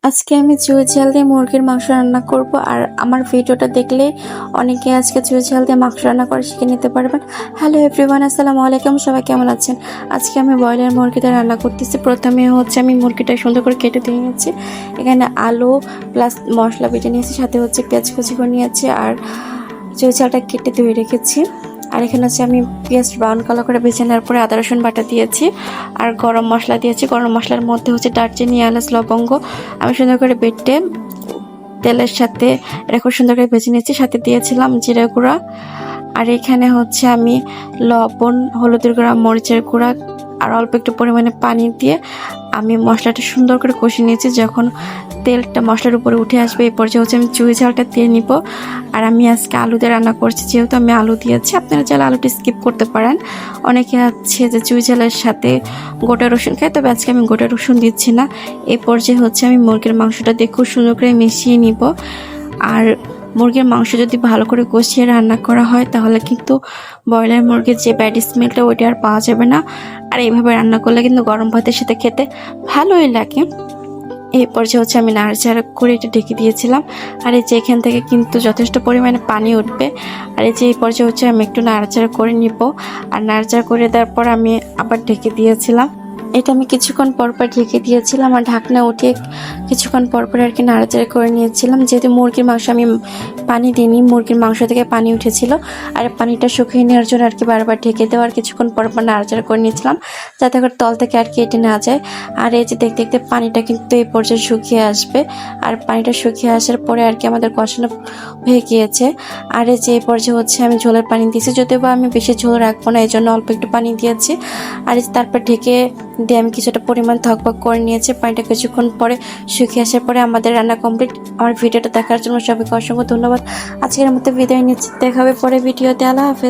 আজকে আমি চুই ঝাল দিয়ে মুরগির মাংস রান্না করব। আর আমার ভিডিওটা দেখলে অনেকে আজকে চুই ঝাল দিয়ে মাংস রান্না করে শিখে নিতে পারবেন। হ্যালো এভরিওয়ান, আসসালামু আলাইকুম। সবাই কেমন আছেন? আজকে আমি ব্রয়লার মুরগিটা রান্না করতেছি। প্রথমে হচ্ছে আমি মুরগিটা সুন্দর করে কেটে দিয়ে নিয়েছি। এখানে আলু প্লাস মশলা বেটে নিয়েছি, সাথে হচ্ছে পেঁয়াজ কুচি করে নিয়েছি আর চুই ঝালটা কেটে ধুয়ে রেখেছি। আর এখানে হচ্ছে আমি পেঁয়াজ ব্রাউন কালার করে ভেজে নেওয়ার পরে আদা রসুন বাটা দিয়েছি আর গরম মশলা দিয়েছি। গরম মশলার মধ্যে হচ্ছে দারচিনি, এলাচ, লবঙ্গ আমি সুন্দর করে বেটে তেলের সাথে এটা খুব সুন্দর করে ভেজে নিয়েছি। সাথে দিয়েছিলাম জিরা গুঁড়া। আর এখানে হচ্ছে আমি লবণ, হলুদের গুঁড়া, মরিচের গুঁড়া আর অল্প একটু পরিমাণে পানি দিয়ে আমি মশলাটা সুন্দর করে কষিয়ে নিয়েছি। যখন তেলটা মশলার উপরে উঠে আসবে এই পর্যায়ে হচ্ছে আমি চুই ঝালটা দিয়ে নিব। আর আমি আজকে আলু দিয়ে রান্না করছি, যেহেতু আমি আলু দিয়েছি। আপনারা চাইলে আলুটি স্কিপ করতে পারেন। অনেকে আছে যে চুই ঝালের সাথে গোটা রসুন খায়, তবে আজকে আমি গোটা রসুন দিচ্ছি না। এই পর্যায়ে হচ্ছে আমি মুরগির মাংসটা দিয়ে খুব সুন্দর করে মিশিয়ে নিব। আর মুরগির মাংস যদি ভালো করে কষিয়ে রান্না করা হয় তাহলে কিন্তু ব্রয়লার মুরগির যে ব্যাড স্মেলটা ওইটা আর পাওয়া যাবে না। আর এইভাবে রান্না করলে কিন্তু গরম ভাতের সাথে খেতে ভালোই লাগে। এই পর্যায়ে হচ্ছে আমি নাড়াচাড়া করে এটা ঢেকে দিয়েছিলাম। আর এই যে এখান থেকে কিন্তু যথেষ্ট পরিমাণে পানি উঠবে। আর এই যে এই পর্যায়ে হচ্ছে আমি একটু নাড়াচাড়া করে নিব। আর নাড়াচাড়া করে দেওয়ার পর আমি আবার ঢেকে দিয়েছিলাম। এটা আমি কিছুক্ষণ পরপর ঢেকে দিয়েছিলাম আর ঢাকনা উঠিয়ে কিছুক্ষণ পরপর আর কি নাড়াচাড়া করে নিয়েছিলাম। যেহেতু মুরগির মাংস আমি পানি দিইনি, মুরগির মাংস থেকে পানি উঠেছিল। আর পানিটা শুকিয়ে নেওয়ার জন্য আর কি বারবার ঢেকে দেওয়া আর কিছুক্ষণ পরপর নাড়াচাড়া করে নিয়েছিলাম, যাতে করে তল থেকে আর কি এঁটে না যায়। আর এই যে দেখতে দেখতে পানিটা কিন্তু এই পর্যায়ে শুকিয়ে আসবে। আর পানিটা শুকিয়ে আসার পরে আর কি আমাদের কষানো হয়ে গিয়েছে। আর এই যে এই পর্যায়ে হচ্ছে আমি ঝোলের পানি দিয়েছি, যদিও বা আমি বেশি ঝোল রাখবো না, এই জন্য অল্প একটু পানি দিয়েছি। আর তারপর ঢেকে দিয়ে আমি কিছুটা পরিমাণ থকবক করে নিয়েছি। পানিটা কিছুক্ষণ পরে শুকিয়ে আসার পরে আমাদের রান্না কমপ্লিট। আমার ভিডিওটা দেখার জন্য সবাইকে অসংখ্য ধন্যবাদ। আজকের মতো বিদায় নিচ্ছি, দেখা হবে পরে ভিডিওতে। আল্লাহ হাফেজ।